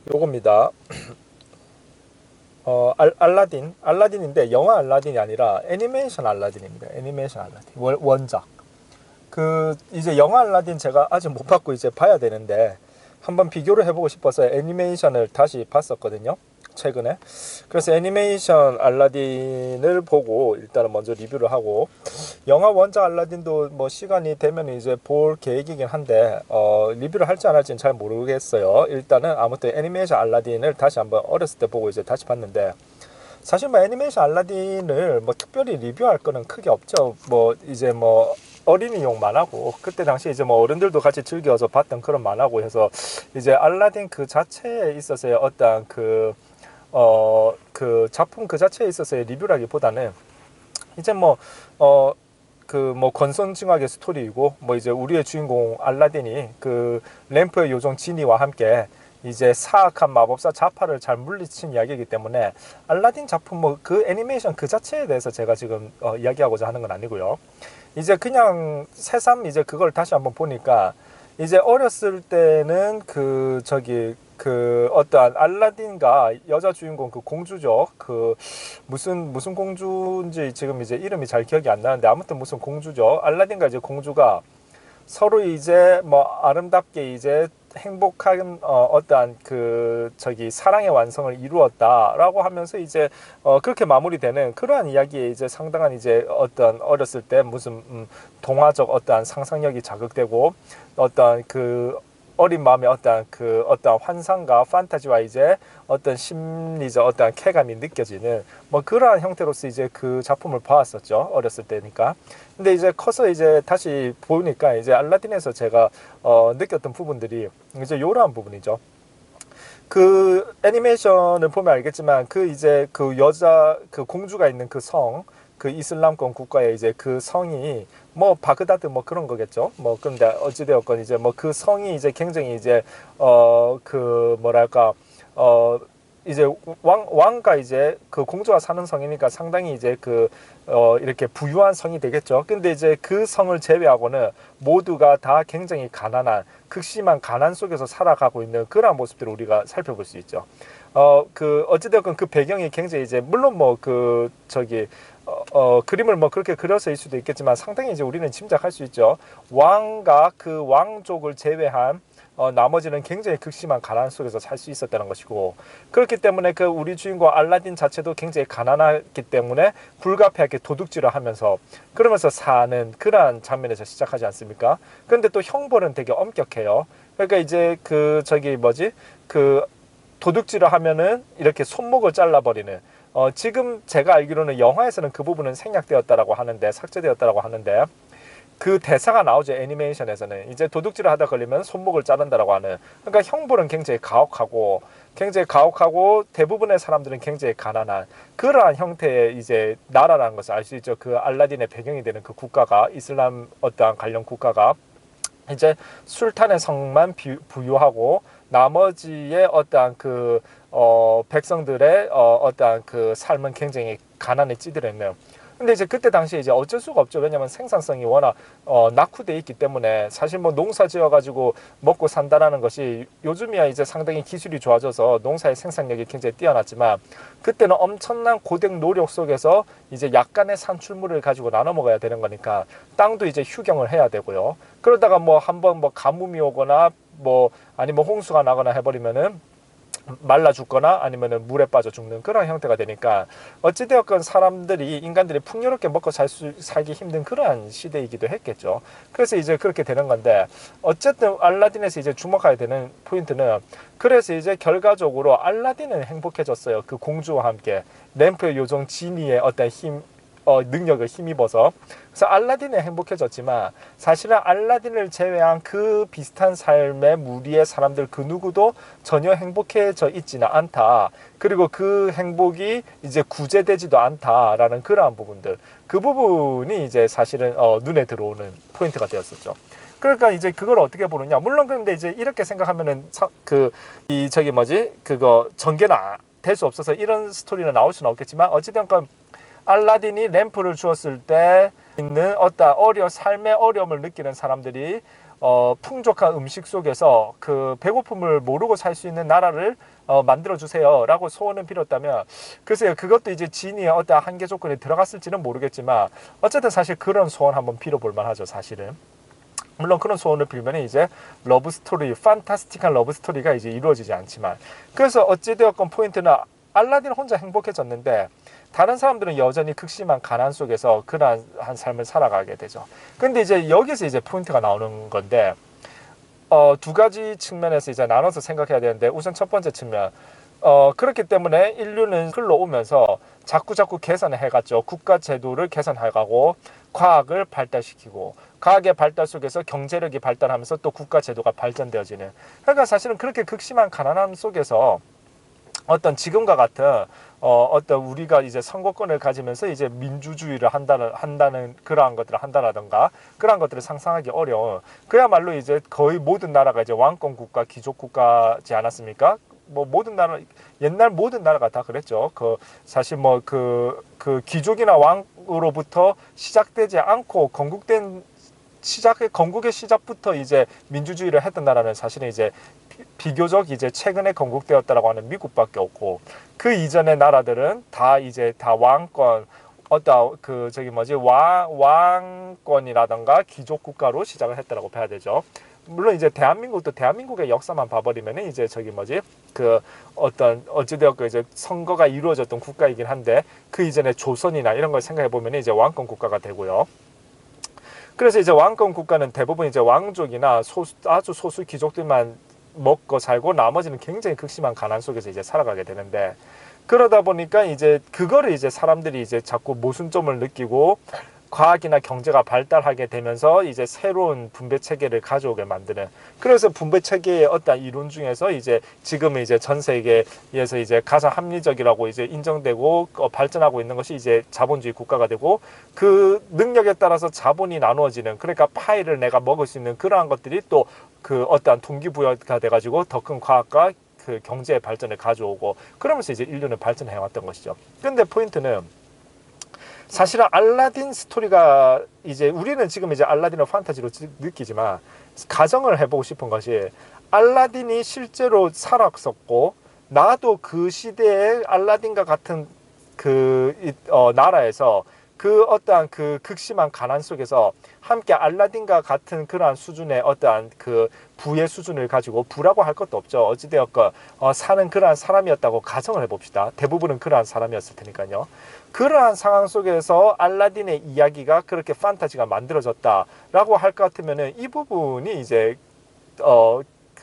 요겁니다. 알라딘인데 영화 알라딘이 아니라 애니메이션 알라딘입니다. 애니메이션 알라딘 원작. 그 이제 영화 알라딘 제가 아직 못 봤고 이제 봐야 되는데 한번 비교를 해보고 싶어서 애니메이션을 다시 봤었거든요. 최근에. 그래서 애니메이션 알라딘을 보고 일단은 먼저 리뷰를 하고, 영화 원작 알라딘도 뭐 시간이 되면 이제 볼 계획이긴 한데 리뷰를 할지 안 할지는 잘 모르겠어요. 일단은 아무튼 애니메이션 알라딘을 다시 한번 어렸을 때 보고 이제 다시 봤는데, 사실 뭐 애니메이션 알라딘을 뭐 특별히 리뷰할 거는 크게 없죠. 뭐 이제 뭐 어린이용 만화고, 그때 당시 이제 뭐 어른들도 같이 즐겨서 봤던 그런 만화고 해서 이제 알라딘 그 자체에 있어서의 어떤 그 작품 그 자체에 있어서의 리뷰라기보다는 이제 뭐 권선징악의 스토리이고, 뭐 이제 우리의 주인공 알라딘이 그 램프의 요정 지니와 함께 이제 사악한 마법사 자파를 잘 물리친 이야기이기 때문에 알라딘 작품 뭐 그 애니메이션 그 자체에 대해서 제가 지금 이야기하고자 하는 건 아니고요. 이제 그냥 새삼 이제 그걸 다시 한번 보니까, 이제 어렸을 때는 그 어떠한 알라딘과 여자 주인공 그 공주죠. 그 무슨 공주인지 지금 이제 이름이 잘 기억이 안 나는데, 아무튼 무슨 공주죠. 알라딘과 이제 공주가 서로 이제 뭐 아름답게 이제 행복한 어떠한 사랑의 완성을 이루었다라고 하면서 이제 그렇게 마무리되는 그러한 이야기에 이제 상당한 이제 어떤 어렸을 때 무슨 동화적 어떠한 상상력이 자극되고, 어떤 그 어린 마음의 어떤 환상과 판타지와 이제 어떤 심리적 어떤 쾌감이 느껴지는 뭐 그러한 형태로서 이제 그 작품을 봐왔었죠. 어렸을 때니까. 근데 이제 커서 이제 다시 보니까 이제 알라딘에서 제가 느꼈던 부분들이 이제 요러한 부분이죠. 그 애니메이션을 보면 알겠지만 그 이제 그 여자 그 공주가 있는 그 성, 그 이슬람권 국가의 이제 그 성이 뭐 바그다드 뭐 그런 거겠죠. 뭐 그런데 어찌되었건 이제 뭐 그 성이 이제 굉장히 이제 그 뭐랄까 이제 왕과 이제 그 공주가 사는 성이니까 상당히 이제 이렇게 부유한 성이 되겠죠. 근데 이제 그 성을 제외하고는 모두가 다 굉장히 가난한, 극심한 가난 속에서 살아가고 있는 그러한 모습들을 우리가 살펴볼 수 있죠. 어찌되었건 그 배경이 굉장히 이제, 물론 뭐 그림을 뭐 그렇게 그려서일 수도 있겠지만 상당히 이제 우리는 짐작할 수 있죠. 왕과 그 왕족을 제외한 나머지는 굉장히 극심한 가난 속에서 살 수 있었다는 것이고, 그렇기 때문에 그 우리 주인공 알라딘 자체도 굉장히 가난하기 때문에 불가피하게 도둑질을 하면서 그러면서 사는 그러한 장면에서 시작하지 않습니까? 그런데 또 형벌은 되게 엄격해요. 그러니까 이제 그 도둑질을 하면은 이렇게 손목을 잘라버리는, 지금 제가 알기로는 영화에서는 그 부분은 생략되었다라고 하는데, 삭제되었다라고 하는데, 그 대사가 나오죠. 애니메이션에서는 이제 도둑질을 하다 걸리면 손목을 자른다라고 하는. 그러니까 형벌은 굉장히 가혹하고 대부분의 사람들은 굉장히 가난한 그러한 형태의 이제 나라라는 것을 알 수 있죠. 그 알라딘의 배경이 되는 그 국가가, 이슬람 어떠한 관련 국가가 이제 술탄의 성만 부유하고 나머지의 어떠한 백성들의 어떠한 그 삶은 굉장히 가난에 찌들었네요. 근데 이제 그때 당시에 이제 어쩔 수가 없죠. 왜냐면 생산성이 워낙 낙후돼 있기 때문에, 사실 뭐 농사 지어가지고 먹고 산다라는 것이 요즘이야 이제 상당히 기술이 좋아져서 농사의 생산력이 굉장히 뛰어났지만, 그때는 엄청난 고된 노력 속에서 이제 약간의 산출물을 가지고 나눠 먹어야 되는 거니까 땅도 이제 휴경을 해야 되고요. 그러다가 뭐 한번 뭐 가뭄이 오거나 뭐 아니면 홍수가 나거나 해버리면은 말라 죽거나 아니면은 물에 빠져 죽는 그런 형태가 되니까, 어찌되었건 인간들이 풍요롭게 먹고 살기 힘든 그러한 시대이기도 했겠죠. 그래서 이제 그렇게 되는 건데, 어쨌든 알라딘에서 이제 주목해야 되는 포인트는, 그래서 이제 결과적으로 알라딘은 행복해졌어요. 그 공주와 함께 램프의 요정 지니의 어떤 능력을 힘입어서. 그래서 알라딘은 행복해졌지만 사실은 알라딘을 제외한 그 비슷한 삶의 무리의 사람들 그 누구도 전혀 행복해져 있지는 않다. 그리고 그 행복이 이제 구제되지도 않다라는 그러한 부분들, 그 부분이 이제 사실은 눈에 들어오는 포인트가 되었었죠. 그러니까 이제 그걸 어떻게 보느냐. 물론 그런데 이제 이렇게 생각하면은 그거 전개는 될 수 없어서 이런 스토리는 나올 수는 없겠지만, 어찌된 건 알라딘이 램프를 주었을 때 있는 삶의 어려움을 느끼는 사람들이 풍족한 음식 속에서 그 배고픔을 모르고 살 수 있는 나라를 만들어 주세요라고 소원을 빌었다면, 글쎄요, 그것도 이제 지니의 어떤 한계 조건에 들어갔을지는 모르겠지만 어쨌든 사실 그런 소원 한번 빌어볼 만하죠, 사실은. 물론 그런 소원을 빌면 이제 러브 스토리, 판타스틱한 러브 스토리가 이제 이루어지지 않지만, 그래서 어찌되었건 포인트는 알라딘 혼자 행복해졌는데 다른 사람들은 여전히 극심한 가난 속에서 그러한 삶을 살아가게 되죠. 근데 이제 여기서 이제 포인트가 나오는 건데, 두 가지 측면에서 이제 나눠서 생각해야 되는데, 우선 첫 번째 측면, 그렇기 때문에 인류는 흘러오면서 자꾸 개선을 해갔죠. 국가 제도를 개선해가고 과학을 발달시키고, 과학의 발달 속에서 경제력이 발달하면서 또 국가 제도가 발전되어지는, 그러니까 사실은 그렇게 극심한 가난함 속에서 어떤 지금과 같은 어떤 우리가 이제 선거권을 가지면서 이제 민주주의를 한다는 그러한 것들을 한다라든가 그러한 것들을 상상하기 어려운, 그야말로 이제 거의 모든 나라가 이제 왕권 국가, 귀족 국가지 않았습니까? 뭐 모든 나라, 옛날 모든 나라가 다 그랬죠. 사실 뭐 그 귀족이나 왕으로부터 시작되지 않고 건국의 시작부터 이제 민주주의를 했던 나라는 사실은 이제 비교적 이제 최근에 건국되었다라고 하는 미국밖에 없고, 그 이전의 나라들은 다 이제 다 왕권, 왕권이라던가 귀족 국가로 시작을 했다라고 봐야 되죠. 물론 이제 대한민국도 대한민국의 역사만 봐버리면 이제 어찌되었고 이제 선거가 이루어졌던 국가이긴 한데, 그 이전에 조선이나 이런 걸 생각해 보면 이제 왕권 국가가 되고요. 그래서 이제 왕권 국가는 대부분 이제 왕족이나 아주 소수 귀족들만 먹고 살고 나머지는 굉장히 극심한 가난 속에서 이제 살아가게 되는데, 그러다 보니까 이제 그거를 이제 사람들이 이제 자꾸 모순점을 느끼고 과학이나 경제가 발달하게 되면서 이제 새로운 분배 체계를 가져오게 만드는, 그래서 분배 체계의 어떤 이론 중에서 이제 지금은 이제 전 세계에서 이제 가장 합리적이라고 이제 인정되고 발전하고 있는 것이 이제 자본주의 국가가 되고, 그 능력에 따라서 자본이 나누어지는, 그러니까 파이를 내가 먹을 수 있는 그러한 것들이 또 그 어떠한 동기부여가 돼가지고 더 큰 과학과 그 경제의 발전을 가져오고, 그러면서 이제 인류는 발전해 왔던 것이죠. 근데 포인트는 사실은 알라딘 스토리가, 이제 우리는 지금 이제 알라딘을 판타지로 느끼지만 가정을 해보고 싶은 것이, 알라딘이 실제로 살았었고 나도 그 시대에 알라딘과 같은 나라에서 그 어떠한 그 극심한 가난 속에서 함께 알라딘과 같은 그러한 수준의 어떠한 그 부의 수준을 가지고, 부라고 할 것도 없죠. 어찌되었건 사는 그러한 사람이었다고 가정을 해봅시다. 대부분은 그러한 사람이었을 테니까요. 그러한 상황 속에서 알라딘의 이야기가 그렇게 판타지가 만들어졌다라고 할 것 같으면은 이 부분이 이제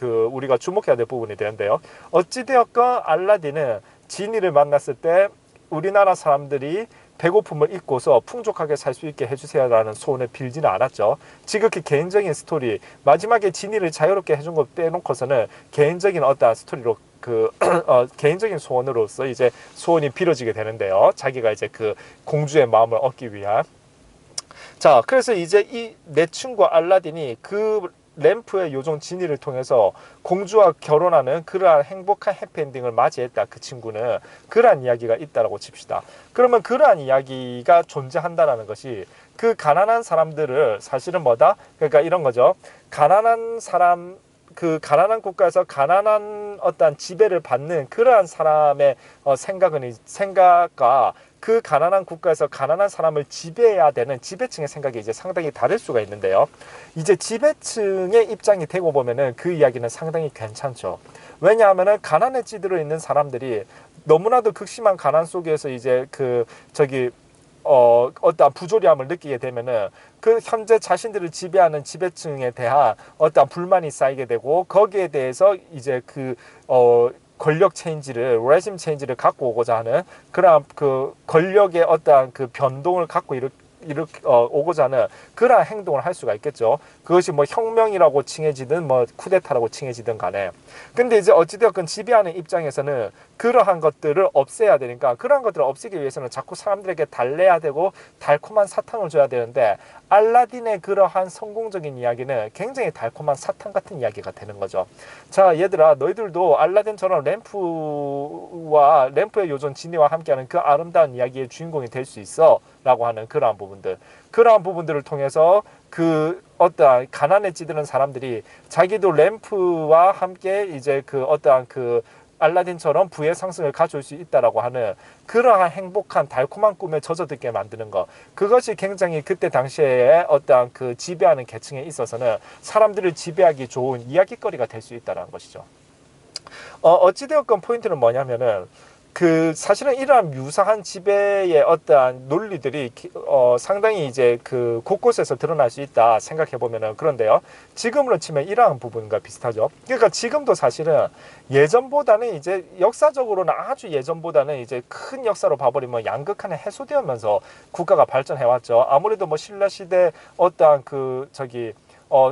우리가 주목해야 될 부분이 되는데요. 어찌되었건 알라딘은 지니를 만났을 때 우리나라 사람들이 배고픔을 잊고서 풍족하게 살 수 있게 해주세요라는 소원을 빌지는 않았죠. 지극히 개인적인 스토리, 마지막에 지니를 자유롭게 해준 거 빼놓고서는 개인적인 어떤 스토리로 개인적인 소원으로서 이제 소원이 빌어지게 되는데요. 자기가 이제 그 공주의 마음을 얻기 위한. 자, 그래서 이제 이 내 친구 알라딘이 그 램프의 요정 지니를 통해서 공주와 결혼하는 그러한 행복한 해피엔딩을 맞이했다. 그 친구는 그러한 이야기가 있다라고 칩시다. 그러면 그러한 이야기가 존재한다라는 것이, 그 가난한 사람들을 사실은 뭐다? 그러니까 이런 거죠. 가난한 사람, 그 가난한 국가에서 가난한 어떤 지배를 받는 그러한 사람의 생각과 그 가난한 국가에서 가난한 사람을 지배해야 되는 지배층의 생각이 이제 상당히 다를 수가 있는데요. 이제 지배층의 입장이 되고 보면은 그 이야기는 상당히 괜찮죠. 왜냐하면은 가난에 찌들어 있는 사람들이 너무나도 극심한 가난 속에서 이제 어떠한 부조리함을 느끼게 되면은 그 현재 자신들을 지배하는 지배층에 대한 어떠한 불만이 쌓이게 되고, 거기에 대해서 이제 권력 체인지를, 레짐 체인지를 갖고 오고자 하는 그러한 그 권력의 어떠한 그 변동을 갖고 오고자 하는 그러한 행동을 할 수가 있겠죠. 그것이 뭐 혁명이라고 칭해지든 뭐 쿠데타라고 칭해지든 간에. 근데 이제 어찌되었건 지배하는 입장에서는 그러한 것들을 없애야 되니까, 그러한 것들을 없애기 위해서는 자꾸 사람들에게 달래야 되고 달콤한 사탕을 줘야 되는데, 알라딘의 그러한 성공적인 이야기는 굉장히 달콤한 사탕 같은 이야기가 되는 거죠. 자, 얘들아, 너희들도 알라딘처럼 램프의 요정 지니와 함께하는 그 아름다운 이야기의 주인공이 될 수 있어 라고 하는 그러한 부분들을 통해서 그 어떠한 가난에 찌드는 사람들이 자기도 램프와 함께 이제 그 어떠한 알라딘처럼 부의 상승을 가져올 수 있다라고 하는 그러한 행복한 달콤한 꿈에 젖어들게 만드는 것, 그것이 굉장히 그때 당시에 어떠한 그 지배하는 계층에 있어서는 사람들을 지배하기 좋은 이야기거리가 될 수 있다는 것이죠. 어찌되었건 포인트는 뭐냐면은 그 사실은 이러한 유사한 지배의 어떠한 논리들이 상당히 이제 그 곳곳에서 드러날 수 있다 생각해 보면은, 그런데요, 지금으로 치면 이러한 부분과 비슷하죠. 그러니까 지금도 사실은 예전보다는 이제 역사적으로는 아주 예전보다는 이제 큰 역사로 봐버리면 양극화는 해소되면서 국가가 발전해 왔죠. 아무래도 뭐 신라 시대 어떠한 그 저기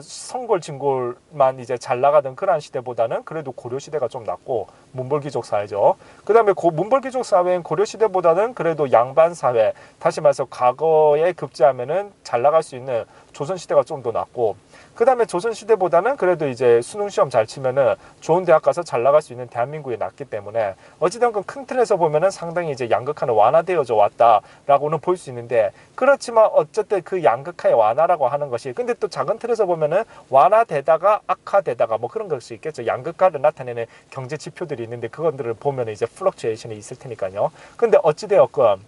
성골 진골만 이제 잘 나가던 그러한 시대보다는 그래도 고려 시대가 좀 낫고, 문벌귀족 사회죠. 그 다음에 문벌귀족 사회인 고려 시대보다는 그래도 양반 사회, 다시 말해서 과거에 급제하면은 잘 나갈 수 있는 조선 시대가 좀 더 낫고, 그 다음에 조선 시대보다는 그래도 이제 수능 시험 잘 치면은 좋은 대학 가서 잘 나갈 수 있는 대한민국이 낫기 때문에 어찌됐건 큰 틀에서 보면은 상당히 이제 양극화는 완화되어져 왔다라고는 볼 수 있는데, 그렇지만 어쨌든 그 양극화의 완화라고 하는 것이, 근데 또 작은 틀에서 보면은 완화되다가 악화되다가 뭐 그런 것이 있겠죠. 양극화를 나타내는 경제 지표들이 있는데 그것들을 보면 이제 플럭추에이션이 있을 테니까요. 근데 어찌되었건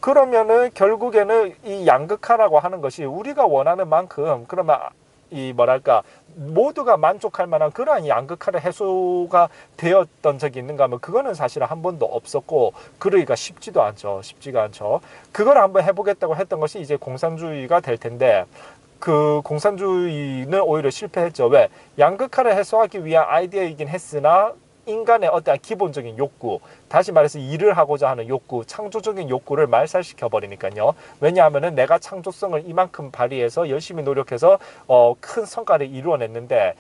그러면은 결국에는 이 양극화라고 하는 것이 우리가 원하는 만큼, 그러면 이 뭐랄까 모두가 만족할 만한 그러한 양극화를 해소가 되었던 적이 있는가 하면 그거는 사실 한 번도 없었고, 그러기가 쉽지가 않죠. 그걸 한번 해보겠다고 했던 것이 이제 공산주의가 될 텐데, 그 공산주의는 오히려 실패했죠. 왜? 양극화를 해소하기 위한 아이디어이긴 했으나 인간의 어떠한 기본적인 욕구, 다시 말해서 일을 하고자 하는 욕구, 창조적인 욕구를 말살시켜 버리니까요. 왜냐하면은 내가 창조성을 이만큼 발휘해서 열심히 노력해서 큰 성과를 이루어냈는데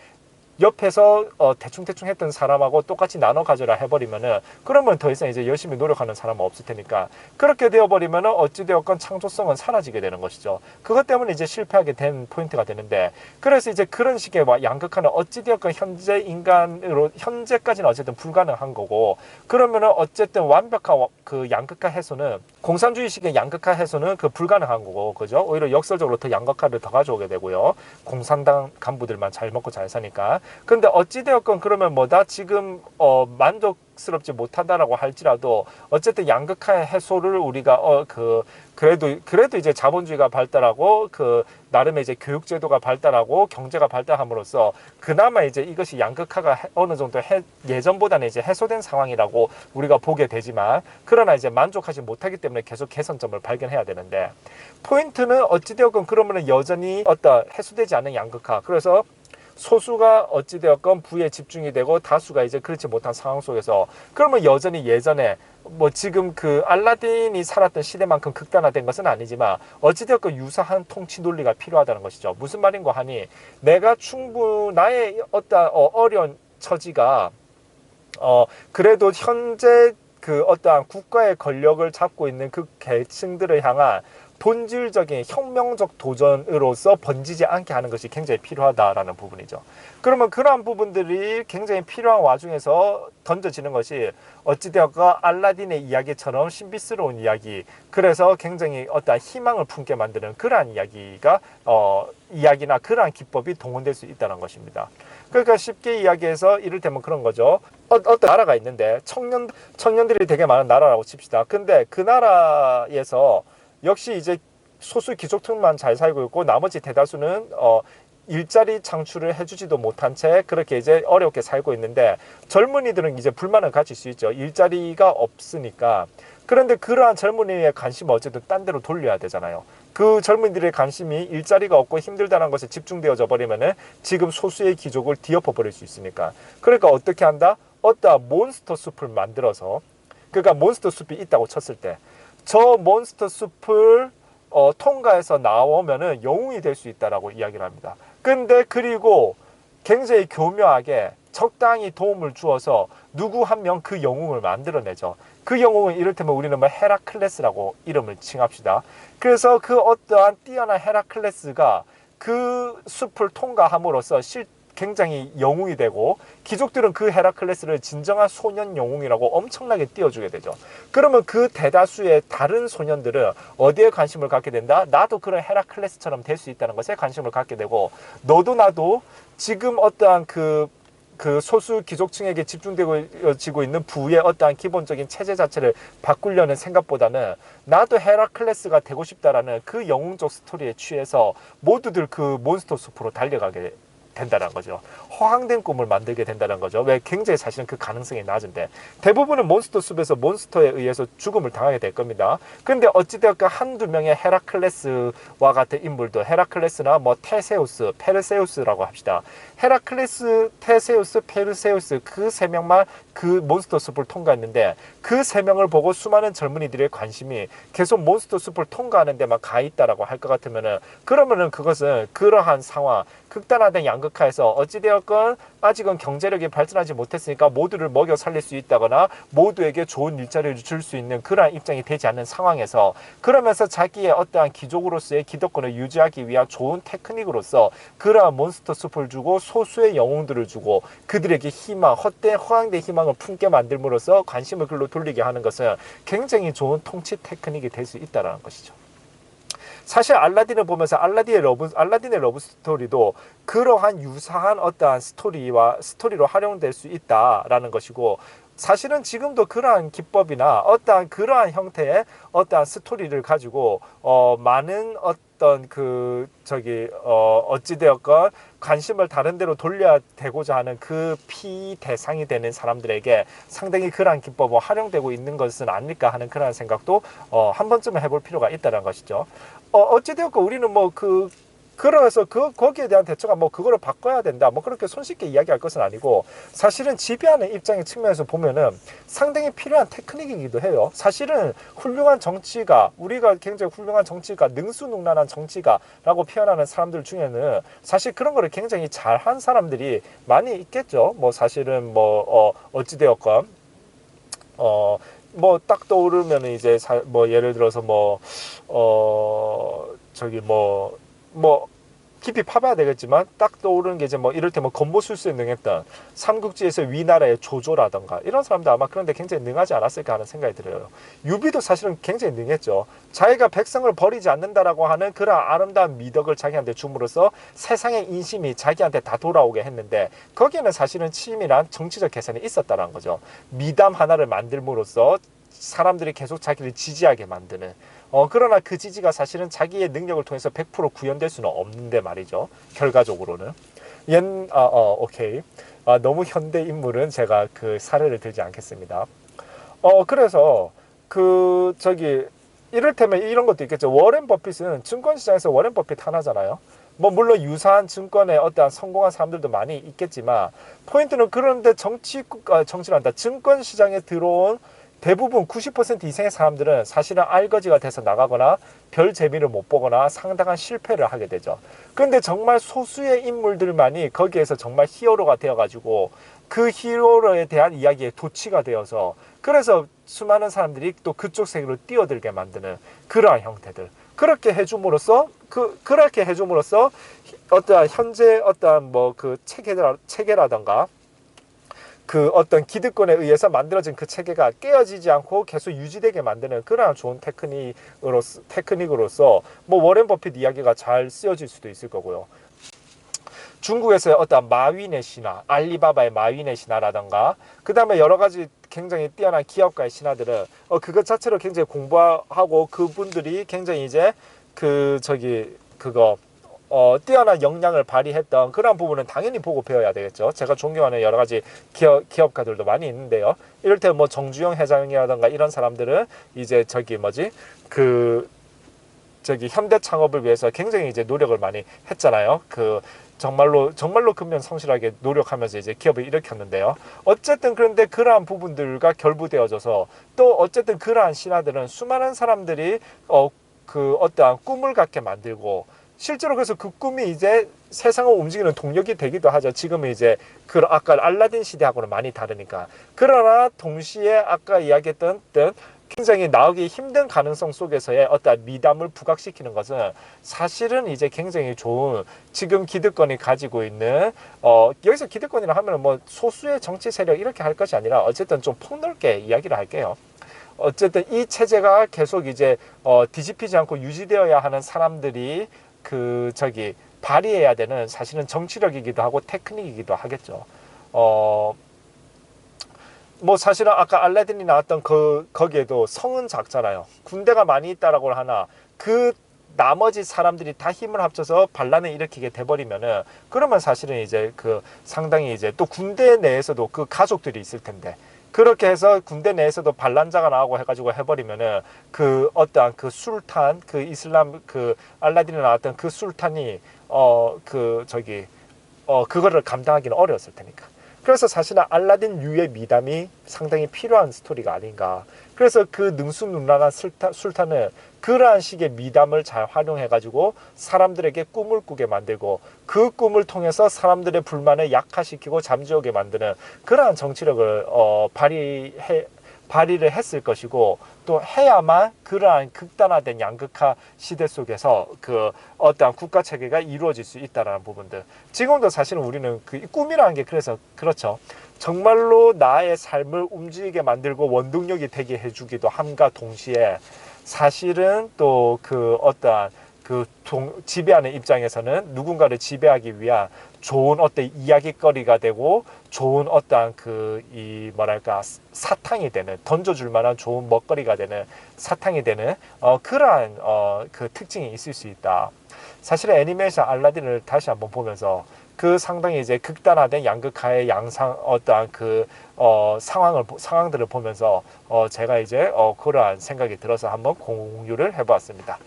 옆에서 대충 했던 사람하고 똑같이 나눠 가져라 해버리면은, 그러면 더 이상 이제 열심히 노력하는 사람은 없을 테니까, 그렇게 되어버리면은 어찌되었건 창조성은 사라지게 되는 것이죠. 그것 때문에 이제 실패하게 된 포인트가 되는데, 그래서 이제 그런 식의 양극화는 어찌되었건 현재 인간으로 현재까지는 어쨌든 불가능한 거고, 그러면은 어쨌든 완벽한 그 양극화 해소는, 공산주의식의 양극화 해소는 그 불가능한 거고, 그죠? 오히려 역설적으로 더 양극화를 더 가져오게 되고요. 공산당 간부들만 잘 먹고 잘 사니까. 근데 어찌되었건 그러면 뭐다? 지금 만족스럽지 못하다라고 할지라도 어쨌든 양극화의 해소를 우리가 그래도 이제 자본주의가 발달하고 그 나름의 이제 교육제도가 발달하고 경제가 발달함으로써 그나마 이제 이것이 양극화가 어느 정도 예전보다는 이제 해소된 상황이라고 우리가 보게 되지만, 그러나 이제 만족하지 못하기 때문에 계속 개선점을 발견해야 되는데, 포인트는 어찌되었건 그러면은 여전히 해소되지 않는 양극화, 그래서 소수가 어찌되었건 부에 집중이 되고 다수가 이제 그렇지 못한 상황 속에서, 그러면 여전히 예전에 뭐 지금 그 알라딘이 살았던 시대만큼 극단화된 것은 아니지만 어찌되었건 유사한 통치 논리가 필요하다는 것이죠. 무슨 말인고 하니, 내가 나의 어떤 어려운 처지가 그래도 현재 그 어떠한 국가의 권력을 잡고 있는 그 계층들을 향한 본질적인 혁명적 도전으로서 번지지 않게 하는 것이 굉장히 필요하다라는 부분이죠. 그러면 그러한 부분들이 굉장히 필요한 와중에서 던져지는 것이 어찌되었건 알라딘의 이야기처럼 신비스러운 이야기, 그래서 굉장히 어떠한 희망을 품게 만드는 그러한 이야기나 그러한 기법이 동원될 수 있다는 것입니다. 그러니까 쉽게 이야기해서 이를테면 그런 거죠. 어떤 나라가 있는데 청년들이 되게 많은 나라라고 칩시다. 근데 그 나라에서 역시 이제 소수 귀족층만 잘 살고 있고 나머지 대다수는 일자리 창출을 해주지도 못한 채 그렇게 이제 어렵게 살고 있는데, 젊은이들은 이제 불만을 가질 수 있죠. 일자리가 없으니까. 그런데 그러한 젊은이의 관심을 어쨌든 딴 데로 돌려야 되잖아요. 그 젊은이들의 관심이 일자리가 없고 힘들다는 것에 집중되어져 버리면은 지금 소수의 귀족을 뒤엎어 버릴 수 있으니까. 그러니까 어떻게 한다? 어떠한 몬스터 숲을 만들어서, 그러니까 몬스터 숲이 있다고 쳤을 때 저 몬스터 숲을 통과해서 나오면은 영웅이 될 수 있다라고 이야기를 합니다. 근데 그리고 굉장히 교묘하게 적당히 도움을 주어서 누구 한 명 그 영웅을 만들어내죠. 그 영웅은 이를테면 우리는 뭐 헤라클레스라고 이름을 칭합시다. 그래서 그 어떠한 뛰어난 헤라클레스가 그 숲을 통과함으로써 굉장히 영웅이 되고, 귀족들은 그 헤라클레스를 진정한 소년 영웅이라고 엄청나게 띄워주게 되죠. 그러면 그 대다수의 다른 소년들은 어디에 관심을 갖게 된다? 나도 그런 헤라클레스처럼 될 수 있다는 것에 관심을 갖게 되고, 너도 나도 지금 어떠한 그 그 소수 귀족층에게 집중되어지고 있는 부의 어떠한 기본적인 체제 자체를 바꾸려는 생각보다는 나도 헤라클레스가 되고 싶다라는 그 영웅적 스토리에 취해서 모두들 그 몬스터 숲으로 달려가게 된다는 거죠. 허황된 꿈을 만들게 된다는 거죠. 왜? 굉장히 사실은 그 가능성이 낮은데 대부분은 몬스터 숲에서 몬스터에 의해서 죽음을 당하게 될 겁니다. 근데 어찌되었건 한두 명의 헤라클레스와 같은 인물도 헤라클레스나 뭐 테세우스, 페르세우스라고 합시다. 헤라클레스, 테세우스, 페르세우스 그 세 명만 그 몬스터 숲을 통과했는데 그 세 명을 보고 수많은 젊은이들의 관심이 계속 몬스터 숲을 통과하는 데만 가 있다라고 할 것 같으면은 그러면은 그것은 그러한 상황 극단화된 양극화에서 어찌되었건 아직은 경제력이 발전하지 못했으니까 모두를 먹여 살릴 수 있다거나 모두에게 좋은 일자리를 줄 수 있는 그러한 입장이 되지 않는 상황에서 그러면서 자기의 어떠한 귀족으로서의 기득권을 유지하기 위한 좋은 테크닉으로서 그러한 몬스터 숲을 주고 소수의 영웅들을 주고 그들에게 희망, 헛된 허황된 희망을 품게 만들므로써 관심을 글로 돌리게 하는 것은 굉장히 좋은 통치 테크닉이 될 수 있다는 것이죠. 사실 알라딘을 보면서 알라딘의 러브 스토리도 그러한 유사한 어떠한 스토리로 활용될 수 있다라는 것이고 사실은 지금도 그러한 기법이나 어떠한 그러한 형태의 어떠한 스토리를 가지고 많은 어떤 어찌되었건 관심을 다른 데로 돌려야 되고자 하는 그 피대상이 되는 사람들에게 상당히 그러한 기법이 활용되고 있는 것은 아닐까 하는 그러한 생각도 한 번쯤은 해볼 필요가 있다는 것이죠. 어찌되었건 우리는 그래서 거기에 대한 대처가 그거를 바꿔야 된다. 그렇게 손쉽게 이야기할 것은 아니고 사실은 지배하는 입장의 측면에서 보면은 상당히 필요한 테크닉이기도 해요. 사실은 훌륭한 정치가 우리가 굉장히 훌륭한 정치가 능수능란한 정치가라고 표현하는 사람들 중에는 사실 그런 거를 굉장히 잘한 사람들이 많이 있겠죠. 사실은 어찌되었건 딱 떠오르면은 이제 예를 들어서 깊이 파봐야 되겠지만 딱 떠오르는 게 이제 이를테면 건보술수에 능했던 삼국지에서 위나라의 조조라던가 이런 사람들 아마 그런데 굉장히 능하지 않았을까 하는 생각이 들어요. 유비도 사실은 굉장히 능했죠. 자기가 백성을 버리지 않는다라고 하는 그런 아름다운 미덕을 자기한테 줌으로써 세상의 인심이 자기한테 다 돌아오게 했는데 거기에는 사실은 치밀한 정치적 계산이 있었다는 거죠. 미담 하나를 만들므로써 사람들이 계속 자기를 지지하게 만드는 그러나 그 지지가 사실은 자기의 능력을 통해서 100% 구현될 수는 없는데 말이죠. 결과적으로는. 오케이. 너무 현대 인물은 제가 그 사례를 들지 않겠습니다. 그래서 이를테면 이런 것도 있겠죠. 워렌 버핏은 증권시장에서 워렌 버핏 하나잖아요. 물론 유사한 증권에 어떠한 성공한 사람들도 많이 있겠지만 포인트는 그런데 정치란다. 증권시장에 들어온 대부분 90% 이상의 사람들은 사실은 알거지가 돼서 나가거나 별 재미를 못 보거나 상당한 실패를 하게 되죠. 그런데 정말 소수의 인물들만이 거기에서 정말 히어로가 되어가지고 그 히어로에 대한 이야기에 도취가 되어서 그래서 수많은 사람들이 또 그쪽 세계로 뛰어들게 만드는 그러한 형태들. 그렇게 해줌으로써 어떠한 현재 어떠한 체계라던가 그 어떤 기득권에 의해서 만들어진 그 체계가 깨어지지 않고 계속 유지되게 만드는 그러한 좋은 테크닉으로서 워렌 버핏 이야기가 잘 쓰여질 수도 있을 거고요. 중국에서의 어떤 마윈의 신화, 알리바바의 마윈의 신화라던가 그 다음에 여러 가지 굉장히 뛰어난 기업가의 신화들은 그것 자체로 굉장히 공부하고 그분들이 굉장히 이제 뛰어난 역량을 발휘했던 그런 부분은 당연히 보고 배워야 되겠죠. 제가 존경하는 여러 가지 기업가들도 많이 있는데요. 이를테면 정주영 회장이라던가 이런 사람들은 이제 현대 창업을 위해서 굉장히 이제 노력을 많이 했잖아요. 정말로 근면성실하게 노력하면서 이제 기업을 일으켰는데요. 어쨌든 그런데 그러한 부분들과 결부되어져서 또 어쨌든 그러한 신화들은 수많은 사람들이 어떠한 꿈을 갖게 만들고 실제로 그래서 그 꿈이 이제 세상을 움직이는 동력이 되기도 하죠. 지금은 이제 아까 알라딘 시대하고는 많이 다르니까. 그러나 동시에 아까 이야기했던 굉장히 나오기 힘든 가능성 속에서의 어떤 미담을 부각시키는 것은 사실은 이제 굉장히 좋은 지금 기득권이 가지고 있는 여기서 기득권이라 하면 소수의 정치 세력 이렇게 할 것이 아니라 어쨌든 좀 폭넓게 이야기를 할게요. 어쨌든 이 체제가 계속 이제 뒤집히지 않고 유지되어야 하는 사람들이 발휘해야 되는 사실은 정치력이기도 하고 테크닉이기도 하겠죠. 뭐 사실은 아까 알라딘이 나왔던 거기에도 성은 작잖아요. 군대가 많이 있다라고 하나 그 나머지 사람들이 다 힘을 합쳐서 반란을 일으키게 돼버리면은 그러면 사실은 이제 그 상당히 이제 또 군대 내에서도 그 가족들이 있을 텐데 그렇게 해서 군대 내에서도 반란자가 나오고 해가지고 해버리면은 그 어떠한 그 술탄 그 이슬람 그 알라딘에 나왔던 그 술탄이 그거를 감당하기는 어려웠을 테니까. 그래서 사실은 알라딘 유의 미담이 상당히 필요한 스토리가 아닌가. 그래서 그 능수능란한 술탄은 그러한 식의 미담을 잘 활용해가지고 사람들에게 꿈을 꾸게 만들고 그 꿈을 통해서 사람들의 불만을 약화시키고 잠재우게 만드는 그러한 정치력을 발휘를 했을 것이고 또 해야만 그러한 극단화된 양극화 시대 속에서 그 어떠한 국가 체계가 이루어질 수 있다라는 부분들. 지금도 사실은 우리는 그 꿈이라는 게 그래서 그렇죠. 정말로 나의 삶을 움직이게 만들고 원동력이 되게 해주기도 함과 동시에 사실은 또 그 어떠한 지배하는 입장에서는 누군가를 지배하기 위한 좋은 어떤 이야기거리가 되고 좋은 어떠한 뭐랄까 사탕이 되는 던져줄 만한 좋은 먹거리가 되는 사탕이 되는 그러한 그 특징이 있을 수 있다. 사실은 애니메이션 알라딘을 다시 한번 보면서 그 상당히 이제 극단화된 양극화의 어떠한 상황들을 보면서 제가 이제 그러한 생각이 들어서 한번 공유를 해보았습니다.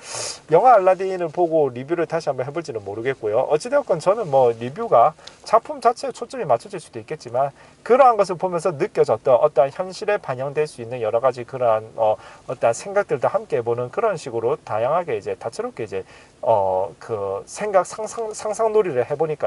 영화 알라딘을 보고 리뷰를 다시 한번 해볼지는 모르겠고요. 어찌되었건 저는 뭐 리뷰가 작품 자체에 초점이 맞춰질 수도 있겠지만 그러한 것을 보면서 느껴졌던 어떠한 현실에 반영될 수 있는 여러 가지 그러한 어떠한 생각들도 함께 해보는 그런 식으로 다양하게 이제 다채롭게 이제 상상놀이를 해보니까